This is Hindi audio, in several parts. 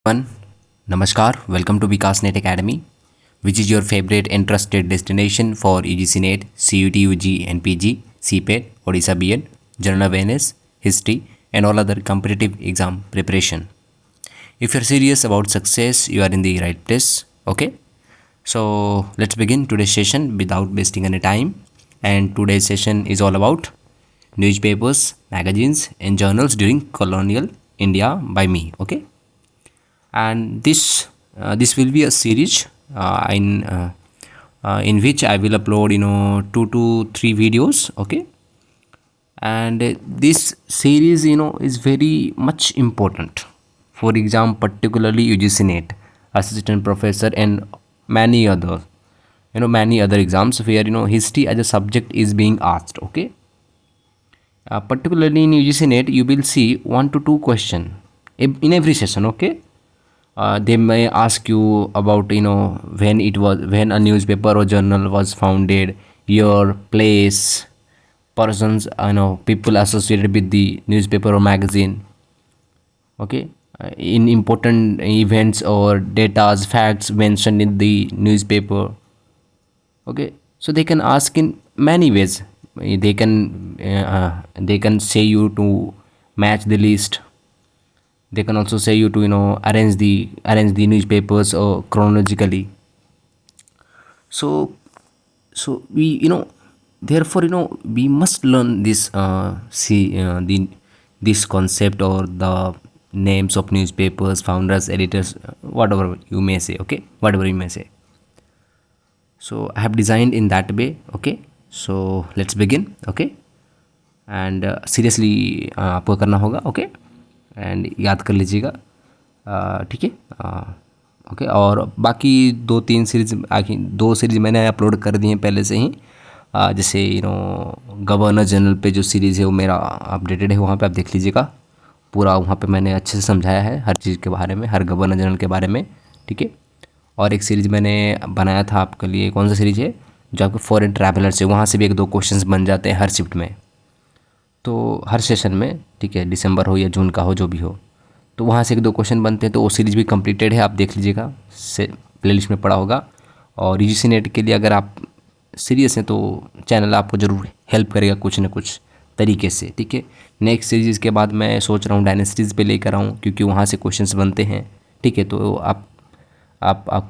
One, Namaskar, welcome to Vikas Net Academy, which is your favorite and trusted destination for UGC NET, CUT, UG, NPG, CPET, Odisha BEd, General Awareness, History, and all other competitive exam preparation. If you're serious about success, you are in the right place. Okay, so let's begin today's session without wasting any time. And today's session is all about newspapers, magazines, and journals during colonial India by me. Okay, and this will be a series in which I will upload 2 to 3 videos. Okay, and this series is very much important for exam, particularly UGC NET, assistant professor, and many other many other exams where history as a subject is being asked. Okay, particularly in UGC NET you will see 1 to 2 question in every session. Okay, they may ask you about when a newspaper or journal was founded, year, place, persons, people associated with the newspaper or magazine. Okay, in important events or data's facts mentioned in the newspaper. Okay, so they can ask in many ways. They can say you to match the list. They can also say you to arrange the newspapers chronologically. So so we therefore we must learn this concept or the names of newspapers, founders, editors, whatever you may say. Okay, whatever you may say. So I have designed in that way. Okay, so let's begin. Okay, and seriously आपको करना होगा. ओके, एंड याद कर लीजिएगा. ठीक है. ओके, और बाकी 2-3 सीरीज, आखिर 2 सीरीज मैंने अपलोड कर दी हैं पहले से ही. जैसे गवर्नर जनरल पे जो सीरीज़ है वो मेरा अपडेटेड है, वहाँ पे आप देख लीजिएगा. पूरा वहाँ पे मैंने अच्छे से समझाया है हर चीज़ के बारे में, हर गवर्नर जनरल के बारे में. ठीक है. और एक सीरीज़ मैंने बनाया था आपके लिए. कौन सा सीरीज़ है? जो आपके फॉरेन ट्रैवलर से, वहाँ से भी 1-2 क्वेश्चंस बन जाते हैं हर शिफ्ट में. तो हर सेशन में, ठीक है, दिसंबर हो या जून का हो, जो भी हो, तो वहाँ से 1-2 क्वेश्चन बनते हैं. तो वो सीरीज़ भी कंप्लीटेड है, आप देख लीजिएगा, से प्लेलिस्ट में पड़ा होगा. और यूजीसी नेट के लिए अगर आप सीरियस हैं तो चैनल आपको ज़रूर हेल्प करेगा कुछ न कुछ तरीके से. ठीक है. नेक्स्ट सीरीज़ के बाद मैं सोच रहा हूँ डायनेस्टीज़ पे लेकर आऊँ, क्योंकि वहाँ से क्वेश्चंस बनते हैं. ठीक है. तो आप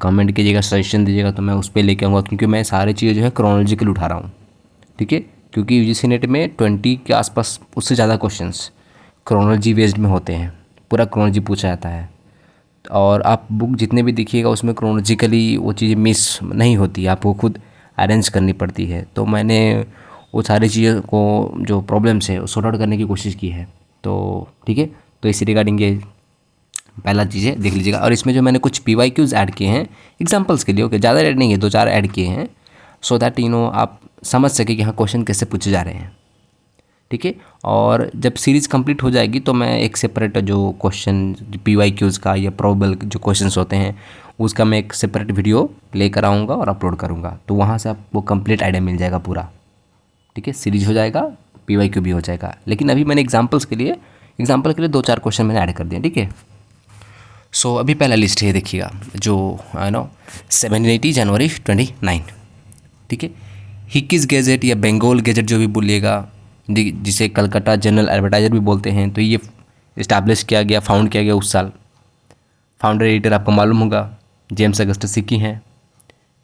कमेंट कीजिएगा, सजेशन दीजिएगा, तो मैं उस पर लेके आऊँगा, क्योंकि मैं सारी चीज़ें जो है क्रोनोलॉजिकल उठा रहा हूँ. ठीक है. क्योंकि यूजीसी नेट में 20 के आसपास, उससे ज़्यादा क्वेश्चंस क्रोनोलॉजी बेस्ड में होते हैं. पूरा क्रोनोलॉजी पूछा जाता है. और आप बुक जितने भी देखिएगा उसमें क्रोनोलॉजिकली वो चीज़ें मिस नहीं होती, आपको खुद अरेंज करनी पड़ती है. तो मैंने वो सारी चीज़ों को, जो प्रॉब्लम्स है, वो सॉर्ट आउट करने की कोशिश की है. तो ठीक है. तो इसी रिगार्डिंग ये पहला चीज़ है, देख लीजिएगा. और इसमें जो मैंने कुछ PYQs ऐड किए हैं एग्जाम्पल्स के लिए. ओके, ज़्यादा ऐड नहीं है, 2-4 ऐड किए हैं, सो दैट आप समझ सके कि हाँ क्वेश्चन कैसे पूछे जा रहे हैं. ठीक है. और जब सीरीज़ कंप्लीट हो जाएगी तो मैं एक सेपरेट जो क्वेश्चन PYQs का या प्रोबेबल जो क्वेश्चंस होते हैं उसका मैं एक सेपरेट वीडियो लेकर आऊँगा और अपलोड करूँगा. तो वहाँ से आपको कंप्लीट आइडिया मिल जाएगा पूरा. ठीक है. सीरीज हो जाएगा, PYQ भी हो जाएगा. लेकिन अभी मैंने एग्जाम्पल के लिए 2-4 क्वेश्चन मैंने ऐड कर दिए. ठीक है. सो अभी पहला लिस्ट है, देखिएगा, जो 1780 जनवरी 29. ठीक है. हिक्कीज़ गैजेट या बंगाल गैजेट जो भी बोलिएगा, जिसे कलकत्ता जनरल एडवर्टाइजर भी बोलते हैं, तो ये इस्टेब्लिश किया गया, फाउंड किया गया उस साल. फाउंडर एडिटर आपको मालूम होगा जेम्स अगस्टस हिकी हैं.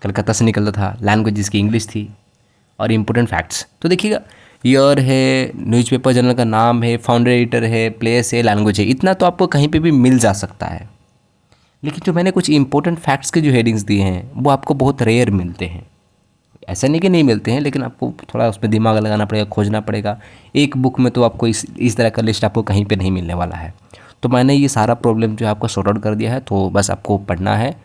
कलकत्ता से निकलता था. लैंग्वेज जिसकी इंग्लिश थी. और इम्पोर्टेंट फैक्ट्स तो देखिएगा, ईयर है, न्यूज़पेपर जनरल का नाम है, फाउंडर एडिटर है, प्लेस है, लैंग्वेज है. इतना तो आपको कहीं पे भी मिल जा सकता है. लेकिन जो मैंने कुछ इंपॉर्टेंट फैक्ट्स के जो हेडिंग्स दिए हैं वो आपको बहुत रेयर मिलते हैं. ऐसा नहीं कि नहीं मिलते हैं, लेकिन आपको थोड़ा उस पर दिमाग लगाना पड़ेगा, खोजना पड़ेगा. एक बुक में तो आपको इस तरह का लिस्ट आपको कहीं पे नहीं मिलने वाला है. तो मैंने ये सारा प्रॉब्लम जो है आपको सॉर्ट आउट कर दिया है. तो बस आपको पढ़ना है,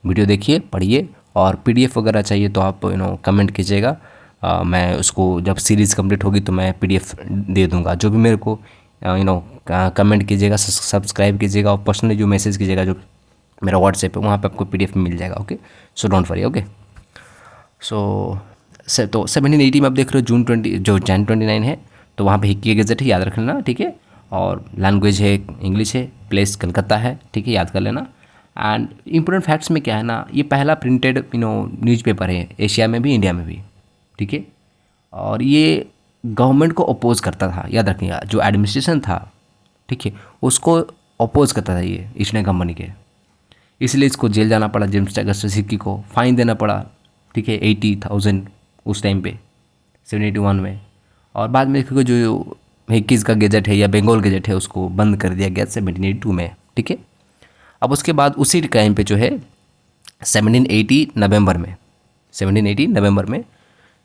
वीडियो देखिए, पढ़िए. और PDF वगैरह चाहिए तो आप कमेंट कीजिएगा. मैं उसको जब सीरीज़ कंप्लीट होगी तो मैं PDF दे दूँगा. जो भी मेरे को कमेंट कीजिएगा, सब्सक्राइब कीजिएगा, और पर्सनली जो मैसेज कीजिएगा, जो मेरा व्हाट्सएप है, वहाँ पे आपको PDF मिल जाएगा. Okay, so don't worry. Okay. तो 1780 में आप देख रहे हो जून 20 जो Jan 29 है, तो वहाँ पे हिक्की गैजेट है, याद रख लेना. ठीक है. और लैंग्वेज है इंग्लिश है, प्लेस कलकत्ता है. ठीक है, याद कर लेना. एंड इम्पोर्टेंट फैक्ट्स में क्या है ना, ये पहला प्रिंटेड न्यूज़पेपर है एशिया में भी, इंडिया में भी, ठीक है। और ये गवर्नमेंट को अपोज करता था, याद रखिएगा, जो एडमिनिस्ट्रेशन था, ठीक है, उसको अपोज करता था ये ईस्ट इंडिया कंपनी के। इसलिए इसको जेल जाना पड़ा, जेम्स अगस्टस हिक्की को फाइन देना पड़ा, ठीक है, 80,000 उस टाइम पे 1781 में। और बाद में देखिए जो हिक्कीज़ का गैजेट है या बंगाल गैजेट है उसको बंद कर दिया गया 1782 में, ठीक है। अब उसके बाद उसी टाइम पे जो है 1780 नवंबर में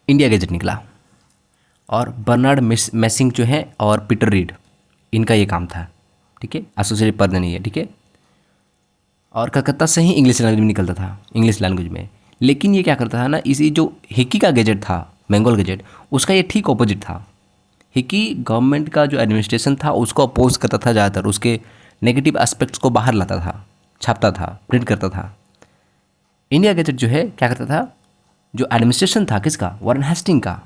इंडिया गैजेट निकला। और बर्नार्ड मैसिंग जो है और पीटर रीड, इनका ये काम था, ठीक है, एसोसिएटेड पर्सन नहीं है, ठीक है। और कलकत्ता से ही इंग्लिश लैंग्वेज में निकलता था, इंग्लिश लैंग्वेज में। लेकिन ये क्या करता था ना, इसी जो हिक्की का गैजेट था, बंगाल गैजेट, उसका ये ठीक ऑपोजिट था। हिक्की गवर्नमेंट का जो एडमिनिस्ट्रेशन था उसको अपोज करता था ज़्यादातर, उसके नेगेटिव एस्पेक्ट्स को बाहर लाता था, छापता था, प्रिंट करता था। इंडिया गैजेट जो है क्या करता था, जो एडमिनिस्ट्रेशन था किसका, वारेन हेस्टिंग का,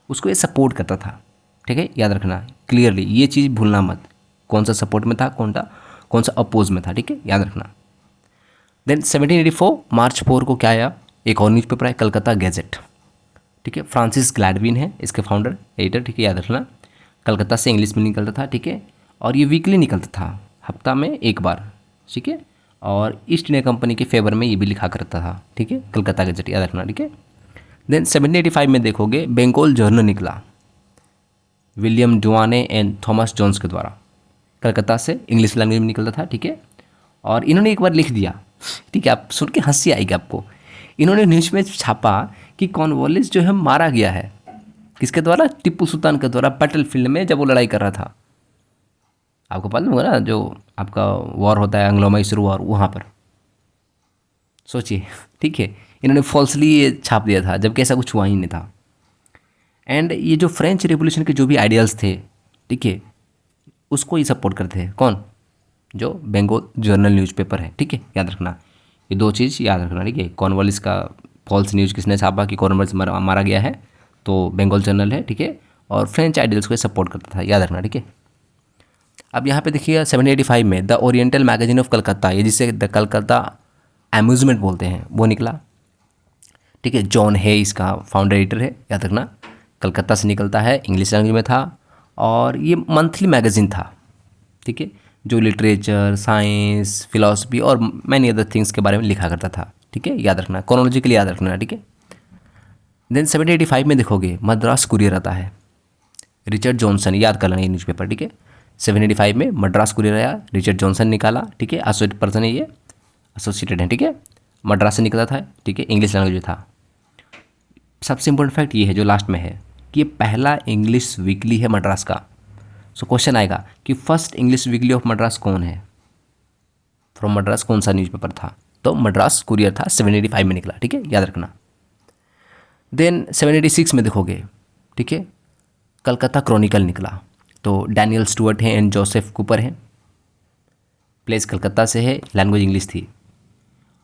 उसको ये सपोर्ट करता था, ठीक है, याद रखना क्लियरली, ये चीज़ भूलना मत, कौन सा सपोर्ट में था, कौन सा अपोज में था, ठीक है, याद रखना। देन 1784 मार्च 4 को क्या आया, एक और न्यूज़पेपर है, कलकत्ता गैजेट, ठीक है। फ्रांसिस ग्लैडविन है इसके फाउंडर एडिटर, ठीक है, याद रखना। कलकत्ता से इंग्लिश में निकलता था, ठीक है, और ये वीकली निकलता था, हफ्ता में एक बार, ठीक है। और ईस्ट इंडिया कंपनी के फेवर में ये भी लिखा करता था, ठीक है, कलकत्ता गैजेट, याद रखना, ठीक है। देन 1785 में देखोगे बंगाल जर्नल निकला, William Duane and Thomas Jones के द्वारा, कलकत्ता से इंग्लिश लैंग्वेज में निकलता था, ठीक है। और इन्होंने एक बार लिख दिया, ठीक है, आप सुन के हंसी आएगी आपको, इन्होंने न्यूज़ में छापा कि कॉर्नवालिस जो है मारा गया है, किसके द्वारा, टीपू सुल्तान के द्वारा, बैटल फील्ड में जब वो लड़ाई कर रहा था। आपको पता होगा ना, जो आपका वॉर होता है एंग्लो मैसूर वॉर, वहाँ पर सोचिए, ठीक है, इन्होंने फॉल्सली ये छाप दिया था, जबकि ऐसा कुछ हुआ ही नहीं था। एंड ये जो फ्रेंच रिवॉल्यूशन के जो भी आइडियल्स थे, ठीक है, उसको ही सपोर्ट करते हैं, कौन, जो बंगाल जर्नल न्यूज़पेपर है, ठीक है, याद रखना, ये दो चीज़ याद रखना, ठीक है। कॉर्नवालिस का फॉल्स न्यूज़ किसने छापा कि कॉर्नवालिस मारा गया है, तो बंगाल जर्नल है, ठीक है, और फ्रेंच आइडियल्स को सपोर्ट करता था, याद रखना, ठीक है। अब यहाँ पे देखिए 1785 में the oriental magazine of Calcutta, ये जिसे द कलकत्ता अम्यूजमेंट बोलते हैं, वो निकला, ठीक है। जॉन है इसका फाउंडर एडिटर है, याद रखना, कलकत्ता से निकलता है, इंग्लिश लैंग्वेज में था, और ये मंथली मैगजीन था, ठीक है, जो लिटरेचर, साइंस, फिलॉसफी और मैनी अदर थिंग्स के बारे में लिखा करता था, ठीक है, याद रखना, क्रोनोलॉजिकली याद रखना, ठीक है। देन 1785 में देखोगे मद्रास कुरियर आता है, रिचर्ड जॉनसन, याद कर लेना ये न्यूज़पेपर, ठीक है। 1785 में मद्रास कुरियर आया, रिचर्ड जॉनसन निकाला, ठीक है, एसोसिएटेड पर्सन है, ये एसोसिएटेड है, ठीक है, मद्रास से निकला था, ठीक है, इंग्लिश लैंग्वेज में था। सबसे इंपॉर्टेंट फैक्ट ये है जो लास्ट में है कि ये पहला इंग्लिश वीकली है मद्रास का। सो क्वेश्चन आएगा कि first English weekly off Madras कौन है, फ्रॉम मद्रास कौन सा न्यूज़पेपर था, तो मद्रास कुरियर था, 1785 में निकला, ठीक है, याद रखना। देन 1786 में देखोगे, ठीक है, कलकत्ता क्रॉनिकल निकला, तो डैनियल स्टुअर्ट है एंड जोसेफ कूपर है, प्लेस कलकत्ता से है, लैंग्वेज इंग्लिश थी।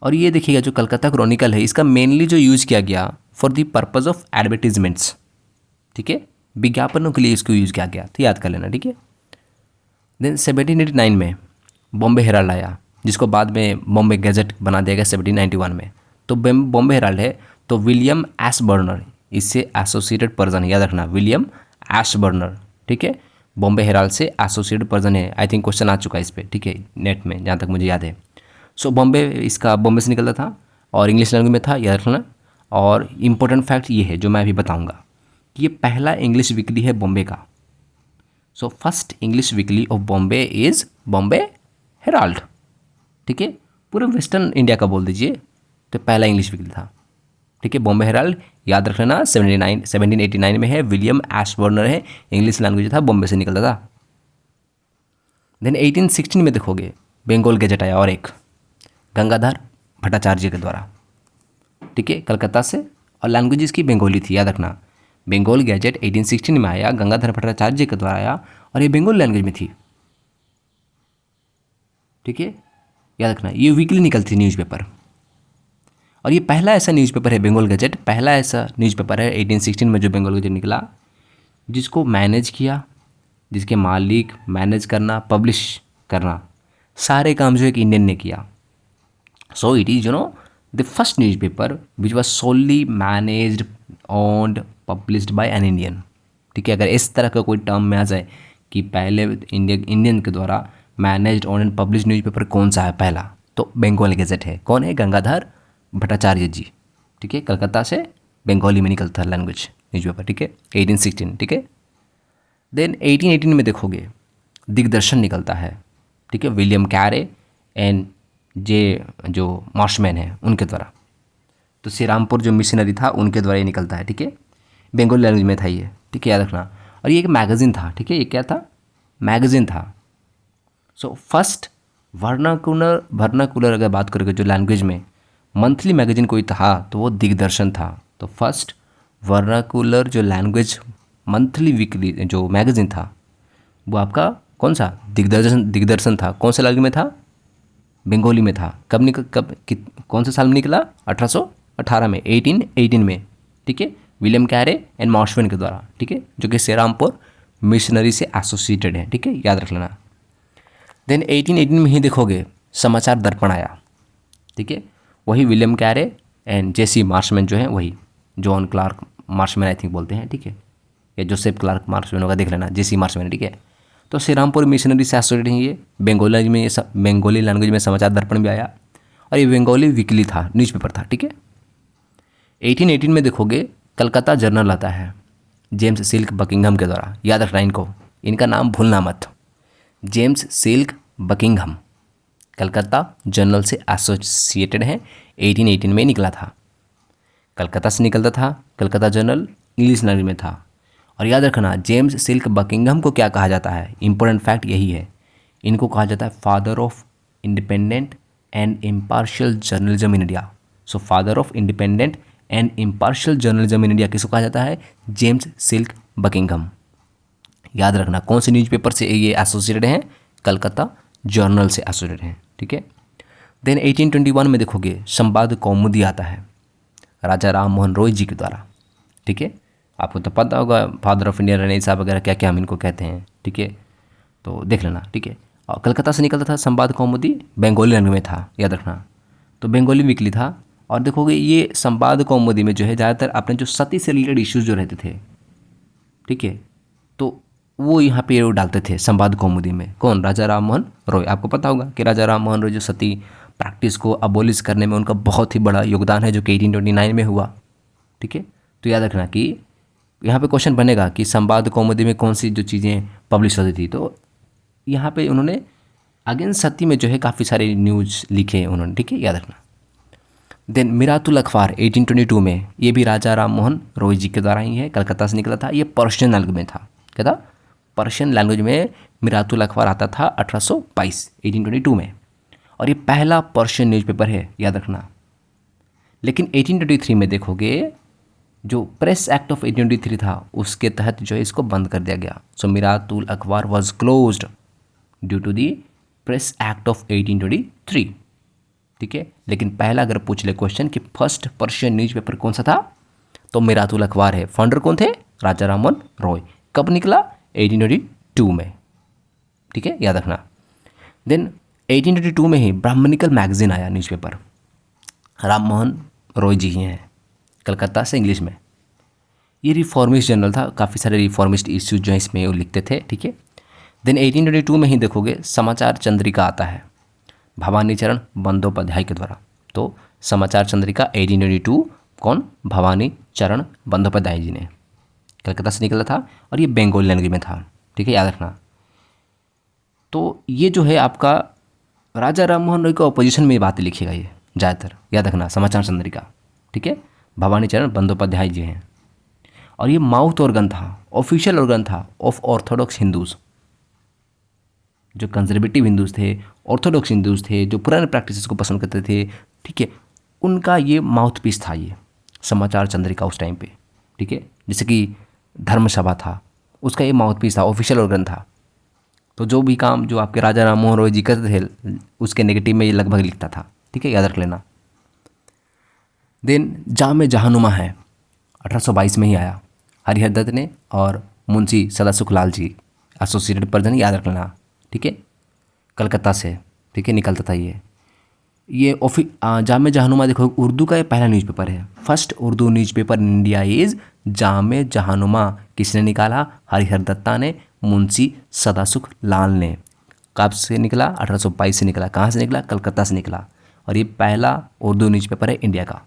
और ये देखिएगा जो कलकत्ता क्रॉनिकल है, इसका मेनली जो यूज़ किया गया for the purpose of advertisements, ठीक है, विज्ञापनों के लिए इसको यूज़ किया गया, तो याद कर लेना, ठीक है। देन 1789 में बॉम्बे हेराल्ड आया, जिसको बाद में बॉम्बे गैजेट बना दिया गया 1791 में। तो बॉम्बे हेराल्ड है तो विलियम एशबर्नर इससे एसोसिएटेड पर्सन है, याद रखना, विलियम एशबर्नर, ठीक है, बॉम्बे हेराल्ड से एसोसिएटेड पर्सन है। आई थिंक क्वेश्चन आ चुका है इस पर, ठीक है, नेट में, जहाँ तक मुझे याद है। सो बॉम्बे, इसका बॉम्बे से निकलता था और इंग्लिश लैंग्वेज में था, याद रखना। और इम्पोर्टेंट फैक्ट ये है जो मैं अभी बताऊँगा कि ये पहला इंग्लिश वीकली है बॉम्बे का। So first English weekly off Bombay is Bombay Herald, ठीक है, पूरे वेस्टर्न इंडिया का बोल दीजिए, तो पहला इंग्लिश वीकली था, ठीक है, बॉम्बे हेराल्ड, याद रखना। 1789 में है, विलियम एशबर्नर है, इंग्लिश लैंग्वेज था, बॉम्बे से निकलता था। देन 1816 में देखोगे बंगाल गैजेट आया, और एक गंगाधर भट्टाचार्य के द्वारा, ठीक है, कलकत्ता से, और लैंग्वेज इसकी बंगाली थी, याद रखना। बंगाल गैजेट 1816 में आया, गंगाधर भट्टाचार्य के द्वारा आया, और ये बंगाल लैंग्वेज में थी, ठीक है, याद रखना। ये वीकली निकलती थी न्यूज़पेपर, और ये पहला ऐसा न्यूज़पेपर है, बंगाल गैजेट पहला ऐसा न्यूज़पेपर है 1816 में जो बंगाल गैजेट निकला, जिसको मैनेज किया, जिसके मालिक, मैनेज करना, पब्लिश करना, सारे काम जो एक इंडियन ने किया, so it is the first newspaper which was solely managed owned published by an Indian. ठीक है, अगर इस तरह का कोई टर्म में आ जाए कि पहले इंडियन के द्वारा managed owned and publish newspaper कौन सा है पहला, तो बंगाल गैजेट है। कौन है? गंगाधर भट्टाचार्य जी। ठीक है, कलकत्ता से बंगाली में निकलता है लैंग्वेज न्यूज़पेपर। ठीक है, 1816। ठीक है, देन 1818 में देखोगे दिग्दर्शन निकलता है। ठीक है, विलियम कैरे एंड जे जो मार्शमैन है उनके द्वारा। तो श्री रामपुर जो मिशनरी था उनके द्वारा ये निकलता है। ठीक है, बंगाली लैंग्वेज में था ये। ठीक है, याद रखना। और ये एक मैगज़ीन था। ठीक है, ये क्या था? मैगज़ीन था। सो फर्स्ट वर्नाकुलर अगर बात करोगे जो लैंग्वेज में मंथली मैगज़ीन कोई था तो वो दिग्दर्शन था। तो फर्स्ट वर्नाकुलर जो लैंग्वेज मंथली वीकली जो मैगज़ीन था वो आपका कौन सा? दिग्दर्शन था। कौन से लैंग्वेज में था? बंगाली में था। कौन से साल में निकला? 1818 में, 1818 में। ठीक है, विलियम कैरे एंड मार्शमैन के द्वारा। ठीक है, जो कि श्रीरामपुर मिशनरी से एसोसिएटेड है। ठीक है, याद रख लेना। देन 1818 में ही देखोगे समाचार दर्पण आया। ठीक है, वही William Carey and J C Marshman जो है वही John Clark Marshman I think बोलते हैं। ठीक है, या जोसेफ क्लार्क मार्शमैन होगा, देख लेना, जेसी मार्शमैन। ठीक है, तो श्रीरामपुर मिशनरी से एसोसिएटेड है ये। बंगाली लैंग्वेज में समाचार दर्पण भी आया और ये बंगाली वीकली था, न्यूज़पेपर था। ठीक है, 1818 में देखोगे कलकत्ता जर्नल आता है जेम्स सिल्क बकिंघम के द्वारा। याद रखना इनको, इनका नाम भूलना मत। James silk Buckingham Calcutta journal से एसोसिएटेड है। 1818 में निकला था, कलकत्ता से निकलता था। कलकत्ता जर्नल इंग्लिश लैंग्वेज में था। और याद रखना जेम्स सिल्क बकिंघम को क्या कहा जाता है? इंपॉर्टेंट फैक्ट यही है, इनको कहा जाता है father of independent and impartial journalism in India. So father of independent and impartial journalism in India किसको कहा जाता है? James silk Buckingham. याद रखना कौन से न्यूज़पेपर से ये एसोसिएटेड हैं? कलकत्ता जर्नल से एसोसिएटेड हैं। ठीक है, देन 1821 में देखोगे संवाद कौमुदी आता है राजा राम मोहन रॉय जी के द्वारा। ठीक है, आपको तो पता होगा फादर ऑफ इंडियन रेनेसां वगैरह क्या क्या हम इनको कहते हैं। ठीक है, तो देख लेना। ठीक है, और कलकत्ता से निकलता था संवाद कौमुदी, बंगाली लैंग्वेज में था। याद रखना, तो बंगाली वीकली था। और देखोगे ये संवाद कौमुदी में जो है ज़्यादातर अपने जो सती से रिलेटेड इश्यूज़ जो रहते थे, ठीक है, तो वो यहाँ पे वो डालते थे संवाद कौमुदी में। कौन? राजा राम मोहन रॉय। आपको पता होगा कि राजा राम मोहन रॉय जो सती प्रैक्टिस को अबोलिश करने में उनका बहुत ही बड़ा योगदान है जो कि 1829 में हुआ। ठीक है, तो याद रखना कि यहाँ पे क्वेश्चन बनेगा कि संवाद कौमुदी में कौन सी जो चीज़ें पब्लिश होती थी। तो यहाँ पे उन्होंने अगेंस्ट सती में जो है काफ़ी सारे न्यूज़ लिखे उन्होंने। ठीक है, याद रखना। देन मिरातुल अखबार 1822 में, ये भी राजा राम मोहन रॉय जी के द्वारा ही है, कलकत्ता से निकला था। ये पर्शियन लैंग्वेज में था। क्या था? पर्शियन लैंग्वेज में मिरातुल अखबार आता था 1822 में, और ये पहला पर्शियन न्यूज़पेपर है, याद रखना। लेकिन 1823 में देखोगे जो प्रेस एक्ट ऑफ 1823 था उसके तहत जो है इसको बंद कर दिया गया। So Miratul Akhbar was closed due to the press act of 1823। ठीक है, लेकिन पहला अगर पूछ ले क्वेश्चन कि फर्स्ट पर्शियन न्यूज़पेपर कौन सा था, तो मिरातुल अखबार है। फाउंडर कौन थे? राजा राममोहन रॉय। कब निकला? 1822 में। ठीक है, याद रखना। देन 1822 में ही ब्राह्मणिकल मैगजीन आया न्यूज़पेपर, राम मोहन रॉय जी ही हैं, कलकत्ता से, इंग्लिश में। ये रिफॉर्मिस्ट जर्नल था, काफ़ी सारे रिफॉर्मिस्ट इश्यूज जो हैं इसमें वो लिखते थे। ठीक है, देन 1822 में ही देखोगे समाचार चंद्रिका आता है भवानी चरण बंदोपाध्याय के द्वारा। तो समाचार चंद्रिका 1822 कौन? भवानी चरण बंदोपाध्याय जी ने, कलकत्ता से निकला था और ये बंगाली लैंग्वेज में था। ठीक है, याद रखना। तो ये जो है आपका राजा राम मोहन रॉय के अपोजिशन में बातें लिखेगा ये ज़्यादातर, याद रखना, समाचार चंद्रिका। ठीक है, भवानी चरण बंदोपाध्याय जी हैं। और ये माउथ ऑर्गन था, ऑफिशियल ऑर्गन था ऑफ ऑर्थोडॉक्स हिंदूज़, जो कंजर्वेटिव हिंदूज़ थे, ऑर्थोडॉक्स हिंदूज़ थे, जो पुराने प्रैक्टिसेस को पसंद करते थे। ठीक है, उनका ये माउथ पीस था ये समाचार चंद्रिका उस टाइम पे। ठीक है, जैसे कि धर्मसभा था, उसका ये माउथ पीस था, ऑफिशियल ऑर्गन था। तो जो भी काम जो आपके राजा राम मोहन रॉय जी करते थे उसके नेगेटिव में ये लगभग लिखता था। ठीक है, याद रख लेना। देन जामे जहानुमा है 1822 में ही आया, हरिहर दत्त ने और मुंशी सदा सुखलाल जी एसोसिएटेड पर्सन, याद रख लेना। ठीक है, कलकत्ता से, ठीक है, निकलता था ये। ये जामे जहानुमा देखो उर्दू का ये पहला न्यूज़पेपर है। First Urdu newspaper in India is जामे जहानुमा। किसने निकाला? हरिहर दत्ता ने, मुंशी सदासुख लाल ने। कब से निकला? 1822 से निकला। कहाँ से निकला? कलकत्ता से निकला। और ये पहला उर्दू न्यूज़पेपर है इंडिया का।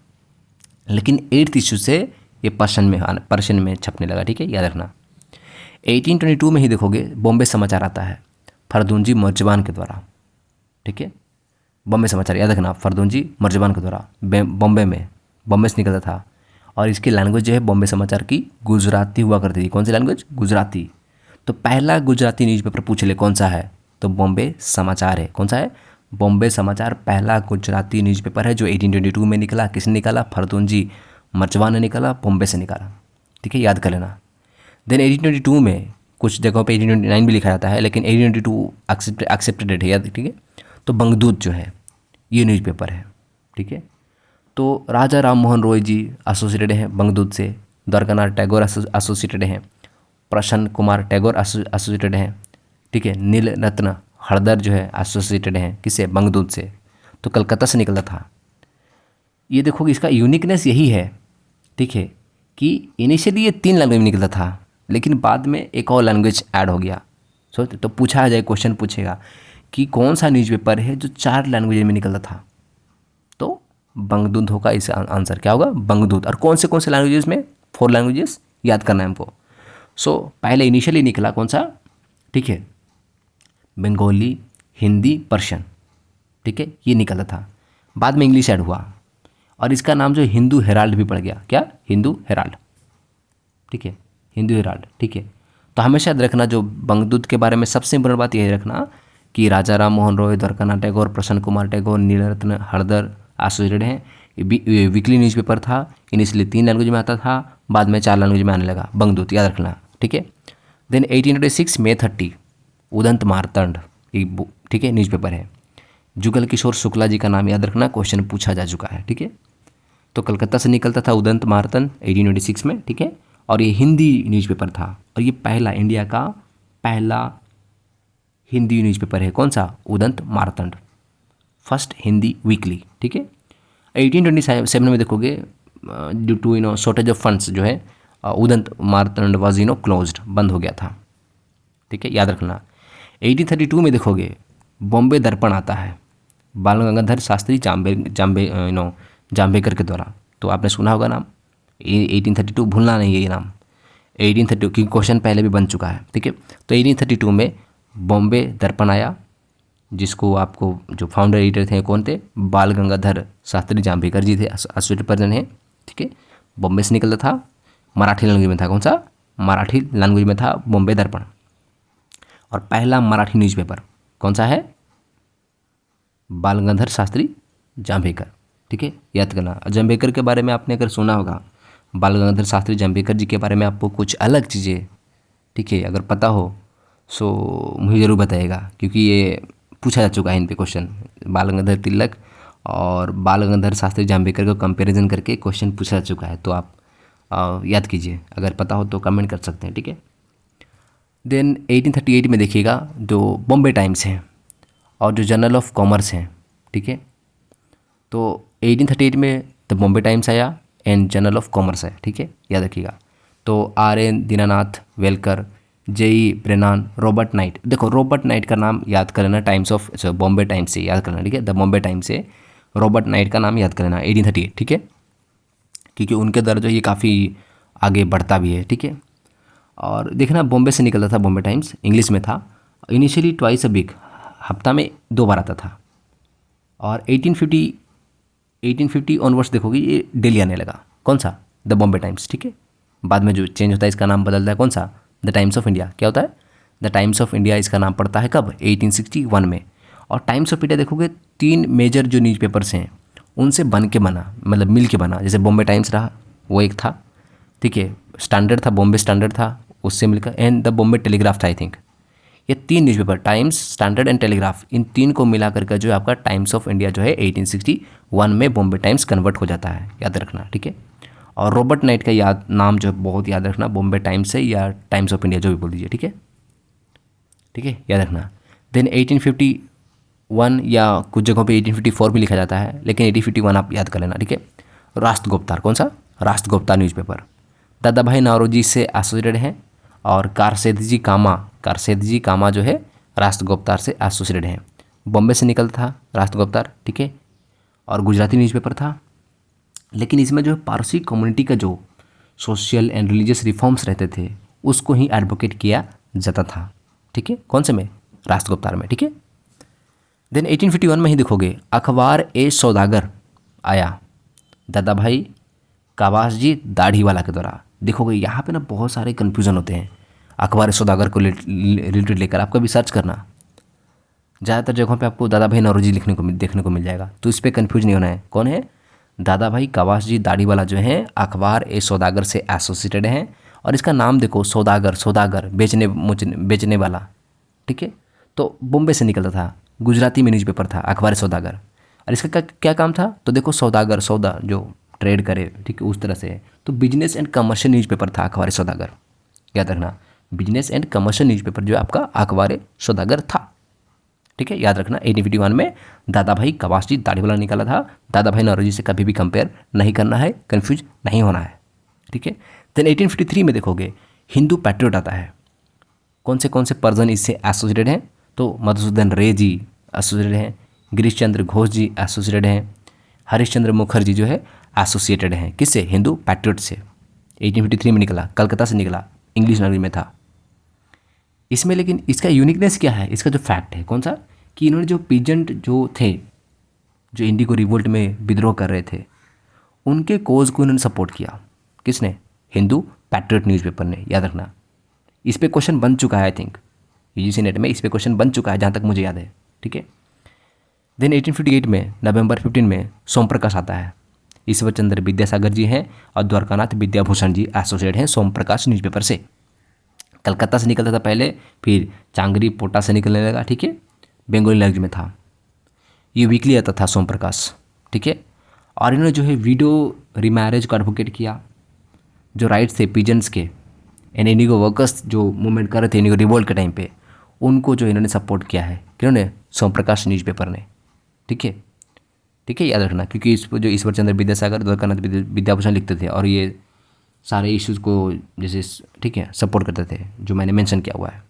लेकिन 8th इशू से ये पर्शियन में छपने लगा। ठीक है, याद रखना। 1822 में ही देखोगे बॉम्बे समाचार आता है फरदुंजी मर्जबान के द्वारा। ठीक है, बॉम्बे समाचार याद रखना, फरदुंजी मर्जबान के द्वारा बॉम्बे से निकलता था। और इसकी लैंग्वेज जो है बॉम्बे समाचार की गुजराती हुआ करती थी। कौन सी लैंग्वेज? गुजराती। तो पहला गुजराती न्यूज़पेपर पूछ ले कौन सा है, तो बॉम्बे समाचार है। कौन सा है? बॉम्बे समाचार पहला गुजराती न्यूज़पेपर है जो 1822 में निकला। किसने निकाला? फरदुंजी मर्जबान ने निकाला, बॉम्बे से निकाला। ठीक है, याद कर लेना। देन 1822 में कुछ जगहों पे 1829 भी लिखा जाता है, लेकिन 1822 एक्सेप्टेड है, याद। ठीक है, तो बंगदूत जो है ये न्यूज़पेपर है। ठीक है, तो राजा राम मोहन रॉय जी एसोसिएटेड हैं बंगदूत से। द्वारकानाथ टैगोर एसोसिएटेड हैं। प्रसन्न कुमार टैगोर एसोसिएटेड हैं। ठीक है, नील रत्न हरदर जो है एसोसिएटेड हैं किससे? बंगदूत से। तो कलकत्ता से निकला था। ये देखोगे इसका यूनिकनेस यही है, ठीक है, कि इनिशियली ये 3 लैंग्वेज में निकलता था, लेकिन बाद में एक और लैंग्वेज ऐड हो गया। तो पूछा जाए, क्वेश्चन पूछेगा कि कौन सा न्यूज़पेपर है जो 4 लैंग्वेज में निकलता था, तो बंगदूत होगा। इसका आंसर क्या होगा? बंगदूत। और कौन से लैंग्वेजेस में? 4 लैंग्वेजेस याद करना है हमको। पहले इनिशियली निकला कौन सा? ठीक है, बंगाली, हिंदी, पर्शियन। ठीक है, ये निकला था। बाद में इंग्लिश ऐड हुआ और इसका नाम जो हिंदू हेराल्ड भी पड़ गया। क्या? हिंदू हेराल्ड। ठीक है, हिंदू हेराल्ड। ठीक है, तो हमेशा याद रखना, जो बंगदूत के बारे में सबसे इम्पोर्टेंट बात यह रखना कि राजा राम मोहन रॉय, द्वारकानाथ टैगोर, प्रसन्न कुमार टैगोर, नीलरत्न हरदर एसोसिएटेड हैं। ये वीकली न्यूज़पेपर था। इनिशियली 3 लैंग्वेज में आता था, बाद में 4 लैंग्वेज में आने लगा। बंगदूत याद रखना। ठीक है, देन 1826 May 30 उदंत मार्तंड, ठीक है, न्यूज़पेपर है। जुगल किशोर शुक्ला जी का नाम याद रखना, क्वेश्चन पूछा जा चुका है। ठीक है, तो कलकत्ता से निकलता था उदंत मार्तंड 1826 में। ठीक है, और ये हिंदी न्यूज़पेपर था और ये पहला इंडिया का पहला हिंदी न्यूज़पेपर है। कौन सा? Udant Martand, first Hindi weekly. ठीक है, 1827 में देखोगे due to shortage of funds जो है उदंत मार्तंड वाज क्लोज्ड, बंद हो गया था। ठीक है, याद रखना। 1832 में देखोगे बॉम्बे दर्पण आता है बाल गंगाधर शास्त्री जाम्बेकर के द्वारा। तो आपने सुना होगा नाम 1832, भूलना नहीं है ये नाम। 1832 की क्वेश्चन पहले भी बन चुका है। ठीक है, तो 1832 में बॉम्बे दर्पण आया, जिसको आपको जो फाउंडर एडिटर थे कौन थे? बाल गंगाधर शास्त्री जाम्बेकर जी थे, एसोसिएटेड पर्सन है। ठीक है, बॉम्बे से निकलता था, मराठी लैंग्वेज में था। कौन सा? मराठी लैंग्वेज में था बॉम्बे दर्पण। और पहला मराठी न्यूज़पेपर कौन सा है? बाल गंगाधर शास्त्री जाम्बेकर। ठीक है, याद करना। जाम्बेकर के बारे में आपने अगर सुना होगा, बाल गंगाधर शास्त्री जाम्बेकर जी के बारे में आपको कुछ अलग चीज़ें, ठीक है, अगर पता हो सो मुझे ज़रूर बताइएगा, क्योंकि ये पूछा जा चुका है इन पे क्वेश्चन। बाल गंगाधर तिलक और बाल गंगाधर शास्त्री जाम्बेकर को कंपैरिजन करके क्वेश्चन पूछा जा चुका है, तो आप याद कीजिए, अगर पता हो तो कमेंट कर सकते हैं। ठीक है, देन 1838 में देखिएगा जो बॉम्बे टाइम्स है और जो जर्नल ऑफ कॉमर्स हैं। ठीक है, तो 1838 में द बॉम्बे टाइम्स आया एंड जर्नल ऑफ कॉमर्स है। ठीक है, याद रखिएगा। तो RN Dinanath Velkar, JE Brennan, Robert Knight. देखो रॉबर्ट नाइट का नाम याद कर लेना, टाइम्स ऑफ बॉम्बे टाइम्स से याद करना। ठीक है, द बॉम्बे टाइम्स से रॉबर्ट नाइट का नाम याद कर लेना 1838। ठीक है, क्योंकि उनके द्वारा जो ये काफ़ी आगे बढ़ता भी है। ठीक है, और देखना बॉम्बे से निकलता था बॉम्बे टाइम्स, इंग्लिश में था। इनिशियली ट्वाइस अ वीक, हफ्ता में 2 बार आता था। और 1850 ऑनवर्ड्स देखोगे ये डेली आने लगा। कौन सा? The Bombay times. ठीक है, बाद में जो चेंज होता है इसका नाम बदलता है। कौन सा? The Times of India. क्या होता है? द टाइम्स ऑफ इंडिया इसका नाम पड़ता है कब? 1861 में। और टाइम्स ऑफ इंडिया देखोगे 3 मेजर जो न्यूज़पेपर्स हैं उनसे बन के बना, मतलब मिल के बना। जैसे बॉम्बे टाइम्स रहा, वो एक था। ठीक है, स्टैंडर्ड था, बॉम्बे स्टैंडर्ड था, उससे मिलकर, एंड द बॉम्बे टेलीग्राफ था आई थिंक। ये 3 newspaper, Times, Standard and Telegraph, इन 3 को मिला करके जो है आपका टाइम्स ऑफ इंडिया जो है 1861 में बॉम्बे टाइम्स कन्वर्ट हो जाता है। याद रखना। ठीक है, और रॉबर्ट नाइट का नाम जो है बहुत याद रखना, बॉम्बे टाइम्स है या टाइम्स ऑफ इंडिया जो भी बोल दीजिए। ठीक है, ठीक है, याद रखना। देन 1850 1851 या कुछ जगहों पे 1854 भी लिखा जाता है, लेकिन 1851 आप याद कर लेना, ठीक है। राष्ट्रगुप्तार, कौन सा? राष्ट्रगुप्तार न्यूज़पेपर दादा भाई नौरोजी से एसोसिएटेड हैं, और कारसेदजी कामा जो है राष्ट्रगुप्तार से एसोसिएटेड हैं। बॉम्बे से निकलता था राष्ट्रगुप्तार, ठीक है, और गुजराती न्यूज़पेपर था। लेकिन इसमें जो पारसी कम्युनिटी का जो सोशल एंड रिलीजियस रिफॉर्म्स रहते थे उसको ही एडवोकेट किया जाता था, ठीक है। कौन से में? राष्ट्रगुप्तार में, ठीक है। देन 1851 में ही देखोगे अखबार ए सौदागर आया दादा भाई कावास जी दाढ़ी वाला के द्वारा। देखोगे यहाँ पे ना बहुत सारे कन्फ्यूज़न होते हैं अखबार ए सौदागर को रिलेटेड लेकर, आप कभी सर्च करना, ज़्यादातर जगहों पे आपको दादा भाई नौरोजी देखने को मिल जाएगा, तो इस पर कन्फ्यूज नहीं होना है। कौन है? दादा भाई कावास जी दाढ़ी वाला जो है अखबार ए सौदागर से एसोसिएटेड हैं, और इसका नाम देखो सौदागर बेचने वाला, ठीक है। तो बॉम्बे से निकलता था, गुजराती में न्यूज़पेपर था अखबार सौदागर। और इसका क्या काम था? तो देखो सौदागर, सौदा जो ट्रेड करे, ठीक है, उस तरह से। तो बिजनेस एंड कमर्शियल न्यूज़पेपर था अखबार सौदागर, याद रखना। बिजनेस एंड कमर्शियल न्यूज़पेपर जो आपका अखबार सौदागर था, ठीक है, याद रखना। 1851 में दादा भाई कवास जी दाढ़ी वाला निकाला था। दादा भाई नौरोजी से कभी भी कंपेयर नहीं करना है, कन्फ्यूज नहीं होना है, ठीक है। देन 1853 में देखोगे हिंदू पैट्रियट आता है। कौन से पर्सन इससे एसोसिएटेड हैं? तो मधुसूदन रे जी एसोसिएटेड हैं, गिरीश चंद्र घोष जी एसोसिएटेड हैं, हरीश चंद्र मुखर्जी जो है एसोसिएटेड हैं। किससे? हिंदू पैट्रियट से। 1853 में निकला, कलकत्ता से निकला, इंग्लिश लैंग्वेज में था इसमें। लेकिन इसका यूनिकनेस क्या है? इसका जो फैक्ट है, कौन सा? कि इन्होंने जो पीजेंट जो थे, जो इंडिगो रिवोल्ट में विद्रोह कर रहे थे, उनके कोज को इन्होंने सपोर्ट किया। किसने? हिंदू पैट्रियट न्यूज़पेपर ने, याद रखना। इस पे क्वेश्चन बन चुका है, आई थिंक यूजीसी नेट में इस पे क्वेश्चन बन चुका है जहाँ तक मुझे याद है, ठीक है। देन 1858 में नवंबर 15 में सोम प्रकाश आता है। ईश्वर चंद्र विद्यासागर जी हैं और द्वारकानाथ विद्याभूषण जी एसोसिएट हैं सोम प्रकाश न्यूज़पेपर से। कलकत्ता से निकलता था पहले, फिर चांगरी पोटा से निकलने लगा, ठीक है, बंगाली लैंग्वेज में था। ये वीकली आता था सोम प्रकाश, ठीक है। और इन्होंने जो है विडो रीमैरेज को एडवोकेट किया। जो राइट्स थे पीजेंट्स के एंड इंडिगो वर्कर्स जो मूवमेंट कर रहे थे इंडिगो रिवोल्ट के टाइम पे, उनको जो इन्होंने सपोर्ट किया है, किन्होंने? सोम प्रकाश न्यूज़पेपर ने, ठीक है, ठीक है, याद रखना। क्योंकि इस जो ईश्वर चंद्र विद्यासागर द्वारकानाथ विद्याभूषण लिखते थे और ये सारे इश्यूज़ को जैसे, ठीक है, सपोर्ट करते थे, जो मैंने मेंशन किया हुआ है।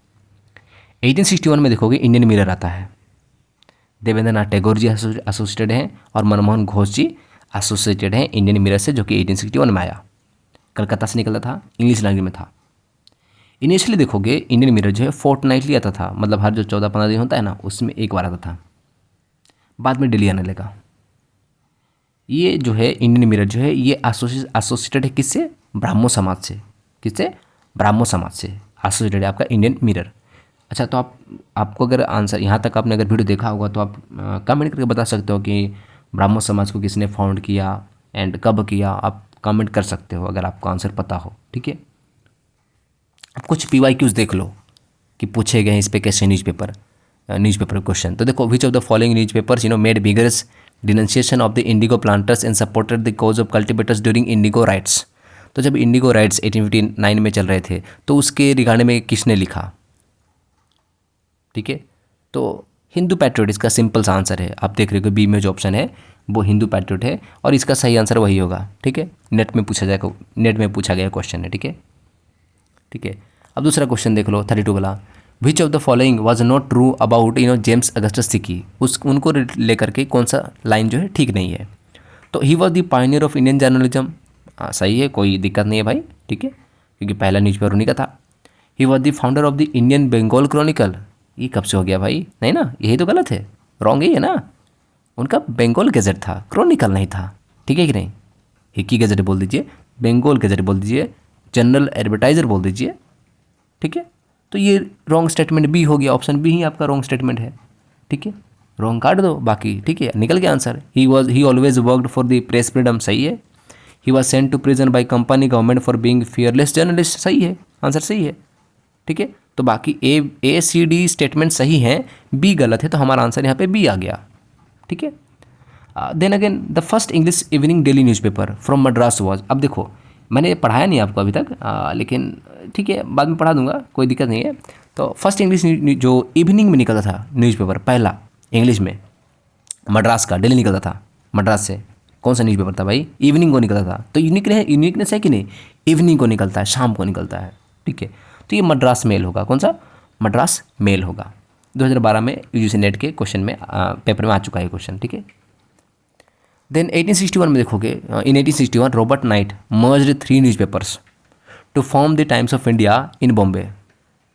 1861 में देखोगे इंडियन मिरर आता है। देवेंद्र नाथ टैगोर जी एसोसिएटेड हैं और मनमोहन घोष जी एसोसिएटेड हैं इंडियन मिरर से, जो कि 1861 में आया। कलकत्ता से निकला था, इंग्लिश लैंग्वेज में था। इनिशियली देखोगे इंडियन मिरर जो है फोर्टनाइटली आता था, मतलब हर जो 14-15 दिन होता है ना, उसमें एक बार आता था। बाद में डेली आने लगा। ये जो है इंडियन मिरर जो है ये एसोसिएटेड है किससे? ब्राह्मो समाज से। किससे? ब्राह्मो समाज से एसोसिएटेड है आपका इंडियन मिरर। अच्छा, तो आपको अगर आंसर यहाँ तक आपने अगर वीडियो देखा होगा तो आप कमेंट करके बता सकते हो कि ब्राह्मो समाज को किसने फाउंड किया एंड कब किया। आप कमेंट कर सकते हो अगर आपको आंसर पता हो, ठीक है। अब कुछ PYQs देख लो कि पूछे गए हैं इस पे कैसे न्यूज़पेपर क्वेश्चन। तो देखो, which of the following newspapers made vigorous denunciation of the indigo planters and supported the cause of cultivators during indigo riots. तो जब इंडिगो राइट्स 1859 में चल रहे थे तो उसके रिगार्डिंग में किसने लिखा, ठीक है। तो हिंदू पैट्रियट इसका सिंपल सा आंसर है। आप देख रहे हो बी में जो ऑप्शन है वो हिंदू पैट्रियट है और इसका सही आंसर वही होगा, ठीक है। नेट में पूछा गया क्वेश्चन है, ठीक है, ठीक है। अब दूसरा क्वेश्चन देख लो 32 वाला। विच of the following was not true about James Augustus सिकी। उनको लेकर के कौन सा लाइन जो है ठीक नहीं है। तो ही was the Pioneer of Indian journalism. सही है, कोई दिक्कत नहीं है भाई, ठीक है, क्योंकि पहला न्यूज़पेपर उन्हीं का था। He was the founder of the Indian Bengal Chronicle. ये कब से हो गया भाई? नहीं ना, यही तो गलत है, रॉन्ग ही है ना। उनका बंगाल गैजेट था, क्रॉनिकल नहीं था, ठीक है कि नहीं। हिक्की गैजेट बोल दीजिए, बंगाल गैजेट बोल दीजिए, जनरल एडवर्टाइजर बोल दीजिए, ठीक है। तो ये रॉन्ग स्टेटमेंट बी हो गया, ऑप्शन बी ही आपका रॉन्ग स्टेटमेंट है, ठीक है। रॉन्ग काट दो, बाकी ठीक है, निकल गया answer. He always worked for the press freedom, सही है। He was sent to prison by company government for being fearless journalist, सही है, आंसर सही है, ठीक है। तो बाकी ए सी डी स्टेटमेंट सही हैं, बी गलत है, तो हमारा आंसर यहाँ पे बी आ गया, ठीक है। Then again the first English evening daily newspaper from Madras was. अब देखो, मैंने पढ़ाया नहीं आपको अभी तक, लेकिन ठीक है, बाद में पढ़ा दूंगा, कोई दिक्कत नहीं है। तो फर्स्ट इंग्लिश जो इवनिंग में निकलता था न्यूज़पेपर पहला, इंग्लिश में। मद्रास का डेली निकलता था, मद्रास से कौन सा न्यूज़पेपर था भाई, इवनिंग को निकलता था। तो यूनिकनेस है कि नहीं, इवनिंग को निकलता है, शाम को निकलता है, ठीक है। तो ये मद्रास मेल होगा, कौन सा, मद्रास मेल होगा। 2012 में यूजीसी नेट के क्वेश्चन में पेपर में आ चुका है क्वेश्चन, ठीक है। देन 1861 में देखोगे, in 1861 Robert Knight merged 3 newspapers to form the Times of India in Bombay.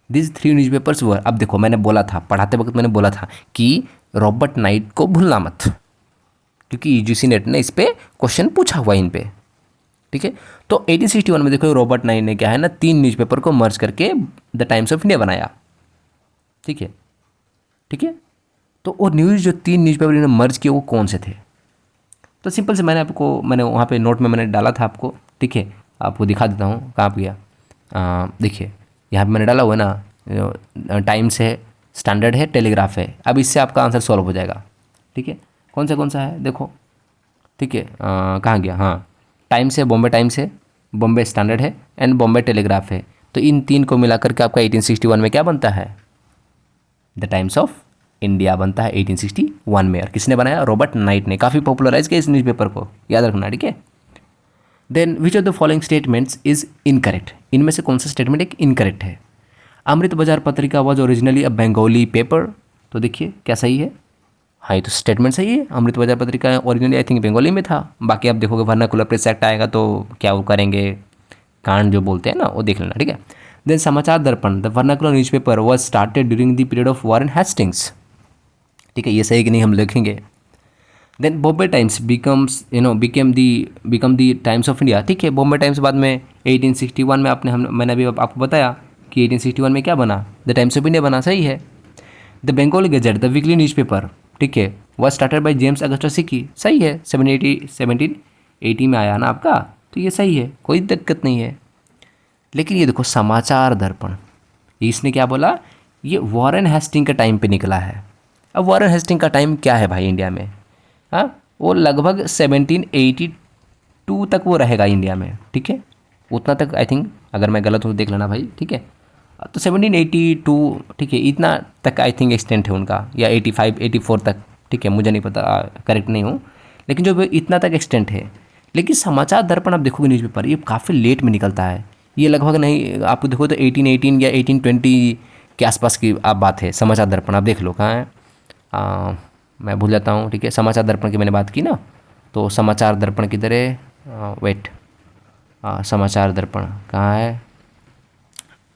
This 3 newspapers were, अब देखो मैंने बोला था, पढ़ाते वक्त मैंने बोला था कि रॉबर्ट नाइट को भूलना मत, क्योंकि यूजीसी नेट ने इस पे क्वेश्चन पूछा हुआ इन पे, ठीक है। तो 1861 में देखो रॉबर्ट नाइट ने क्या है ना, 3 न्यूज़पेपर को मर्ज करके द टाइम्स ऑफ इंडिया बनाया, ठीक है, ठीक है। तो वो न्यूज़ जो 3 न्यूज़पेपर इन्होंने मर्ज किए वो कौन से थे, तो सिंपल से मैंने वहाँ पे नोट में मैंने डाला था आपको, ठीक है। आपको दिखा देता हूँ कहाँ पे गया, देखिए यहाँ पे मैंने डाला हुआ है ना, टाइम्स है, स्टैंडर्ड है, टेलीग्राफ है। अब इससे आपका आंसर सॉल्व हो जाएगा, ठीक है। कौन सा है देखो, ठीक है, कहाँ गया, हाँ टाइम्स है, बॉम्बे टाइम्स है, बॉम्बे स्टैंडर्ड है एंड बॉम्बे टेलीग्राफ है। तो इन 3 को मिलाकर के आपका 1861 में क्या बनता है, द टाइम्स ऑफ इंडिया बनता है 1861 में। और किसने बनाया, रॉबर्ट नाइट ने। काफ़ी पॉपुलराइज किया इस न्यूज़पेपर को, याद रखना, ठीक है। Then which of the following statements is incorrect, इनमें से कौन सा स्टेटमेंट एक इनकरेक्ट है। अमृत बाजार पत्रिका was originally a Bengali paper, तो देखिए क्या सही है, हाँ ये तो स्टेटमेंट सही है। अमृत बाजार पत्रिका ओरिजिनली आई थिंक बंगाली में था, बाकी आप देखोगे वर्नाकुलर प्रेस एक्ट आएगा तो क्या वो करेंगे, कांड जो बोलते हैं ना वो देख लेना, ठीक है। Then Samachar Darpan the vernacular newspaper was started during the period of Warren Hastings, ठीक है, ये सही कि नहीं हम लिखेंगे। Then Bombay Times become the Times of India, ठीक है। बॉम्बे टाइम्स बाद में 1861 में मैंने अभी आपको बताया कि 1861 में क्या बना, द टाइम्स ऑफ इंडिया बना, सही है। The Bengal gazette the weekly newspaper, ठीक है, was started by James Augustus Hicky, सही है। 1780 में आया ना आपका, तो ये सही है, कोई दिक्कत नहीं है। लेकिन ये देखो समाचार दर्पण, इसने क्या बोला, ये वॉरेन हेस्टिंग के टाइम पे निकला है। अब वॉरेन हेस्टिंग का टाइम क्या है भाई इंडिया में, हाँ वो लगभग 1782 तक वो रहेगा इंडिया में, ठीक है, उतना तक आई थिंक, अगर मैं गलत हूँ तो देख लेना भाई, ठीक है। तो 1782, ठीक है, इतना तक आई थिंक एक्सटेंट है उनका, या 85 84 तक, ठीक है, मुझे नहीं पता, करेक्ट नहीं हूँ, लेकिन जो इतना तक एक्सटेंट है। लेकिन समाचार दर्पण आप देखोगे न्यूज़पेपर, ये काफ़ी लेट में निकलता है, ये लगभग नहीं, आप देखो तो 1818 या 1820 के आसपास की आप बात है। समाचार दर्पण आप देख लो कहाँ है, मैं भूल जाता हूँ, ठीक है। समाचार दर्पण की मैंने बात की ना, तो समाचार दर्पण किधर है, वेट, समाचार दर्पण कहाँ है,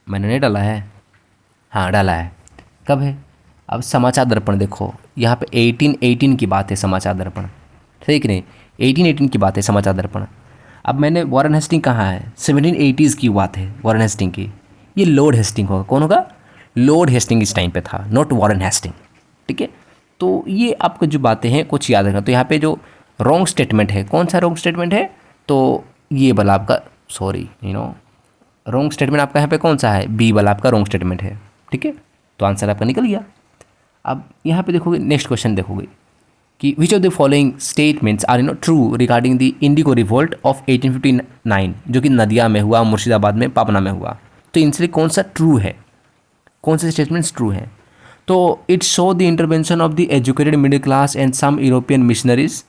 मैंने नहीं डाला है, हाँ डाला है, कब है। अब समाचार दर्पण देखो यहाँ पे 1818 की बात है समाचार दर्पण, ठीक नहीं, 1818 की बात है समाचार दर्पण। अब मैंने वॉरेन हेस्टिंग कहाँ है, 1780s की बात है वॉरेन हेस्टिंग की, ये लॉर्ड हेस्टिंग होगा, कौन होगा, लॉर्ड हेस्टिंग इस टाइम पे था, नॉट वॉरेन हेस्टिंग, ठीक है। तो ये आपको जो बातें हैं कुछ याद रखना। तो यहाँ पे जो रॉन्ग स्टेटमेंट है, कौन सा रॉन्ग स्टेटमेंट है, तो ये वाला आपका, सॉरी रॉन्ग स्टेटमेंट आपका यहाँ पे कौन सा है, बी वाला आपका रॉन्ग स्टेटमेंट है, ठीक है। तो आंसर आपका निकल गया। अब यहाँ पे देखोगे, नेक्स्ट क्वेश्चन देखोगे कि which of the following statements are true regarding the indigo revolt of 1859, जो कि नदिया में हुआ, मुर्शिदाबाद में, पापना में हुआ। तो इनसे कौन सा ट्रू है, कौन से स्टेटमेंट्स ट्रू हैं। तो it show the intervention of the educated middle class and some European missionaries.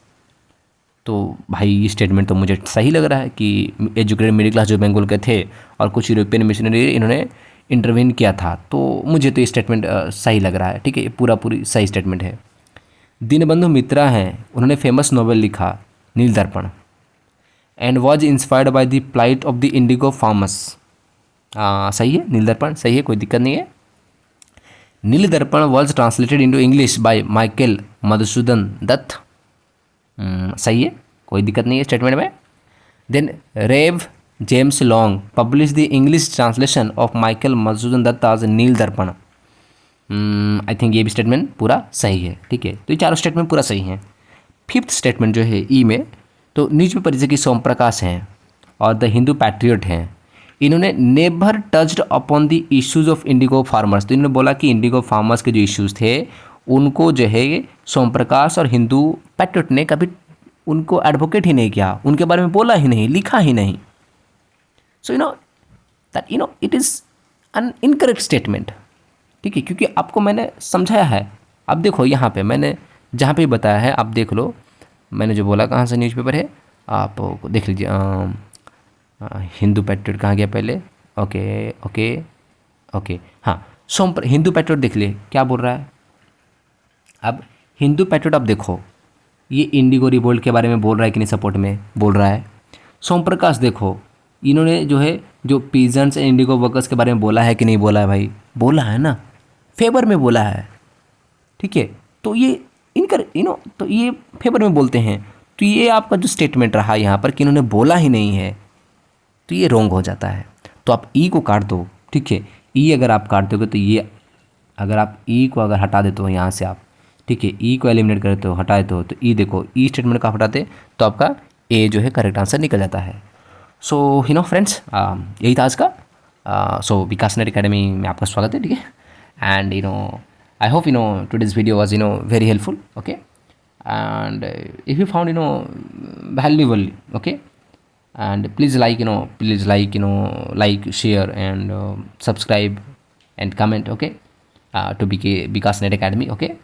तो भाई ये स्टेटमेंट तो मुझे सही लग रहा है कि एजुकेटेड मिडिल क्लास जो बंगाल के थे और कुछ यूरोपियन मिशनरी इन्होंने इंटरवेन किया था, तो मुझे तो ये स्टेटमेंट सही लग रहा है, ठीक है, ये पूरी सही स्टेटमेंट है। दीनबंधु मित्रा हैं, उन्होंने फेमस नॉवेल लिखा Neel Darpan, and was inspired by the plight of the indigo farmers. सही है, नील दर्पण सही है, कोई दिक्कत नहीं है। Neel Darpan was translated into English by Michael Madhusudan Dutt, सही है, कोई दिक्कत नहीं है स्टेटमेंट में। Then Rev James Long publish the English translation of Michael Madhusudan Dutt आज नील दर्पण। आई थिंक ये भी स्टेटमेंट पूरा सही है, ठीक है। तो ये चारों स्टेटमेंट पूरा सही हैं। फिफ्थ स्टेटमेंट जो है ई में, तो न्यूज़पेपर जैसे कि सोम प्रकाश हैं और द हिंदू पैट्रियट हैं, इन्होंने never touched upon the issues of Indigo farmers. तो इन्होंने बोला कि इंडिगो फार्मर्स के जो इश्यूज़ थे उनको जो है सोम प्रकाश और हिंदू पैट्रियट ने कभी उनको एडवोकेट ही नहीं किया, उनके बारे में बोला ही नहीं, लिखा ही नहीं। So that it is an incorrect statement, ठीक है, क्योंकि आपको मैंने समझाया है, अब देखो यहाँ पे मैंने जहाँ पे बताया है आप देख लो, मैंने जो बोला कहाँ से न्यूज़पेपर है आप देख लीजिए। हिंदू पैट्रियट कहाँ गया पहले, ओके ओके ओके, हाँ हिंदू पैट्रियट देख लिए क्या बोल रहा है। अब हिंदू पैट्रियट अब देखो ये इंडिगो रिवोल्ट के बारे में बोल रहा है कि नहीं, सपोर्ट में बोल रहा है। सोम प्रकाश देखो इन्होंने जो है जो पीजेंट्स एंड इंडिगो वर्कर्स के बारे में बोला है कि नहीं बोला है भाई, बोला है ना, फेवर में बोला है, ठीक है। तो ये इनकर तो ये फेवर में बोलते हैं, तो ये आपका जो स्टेटमेंट रहा यहाँ पर कि इन्होंने बोला ही नहीं है, तो ये रॉन्ग हो जाता है। तो आप ई को काट दो, ठीक है। ई अगर आप काट दोगे तो ये, अगर आप ई को अगर हटा देते हो यहाँ से आप, ठीक है, ई को एलिमिनेट करते हो, हटा देते हो, तो ई देखो ई स्टेटमेंट का हटाते तो आपका ए जो है करेक्ट आंसर निकल जाता है। सो फ्रेंड्स, यही था आज का। सो विकास नेट अकेडमी में आपका स्वागत है, ठीक है। And I hope today's video was very helpful, okay. And if you found valuable, okay, and please like, share, and subscribe and comment, okay, to Vikas Net Academy, okay,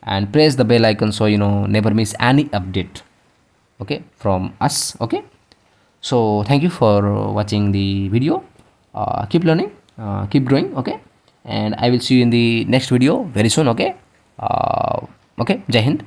and press the bell icon so never miss any update, okay, from us, okay. So thank you for watching the video. Keep learning, keep growing, okay, and I will see you in the next video very soon, okay. Okay, Jai Hind.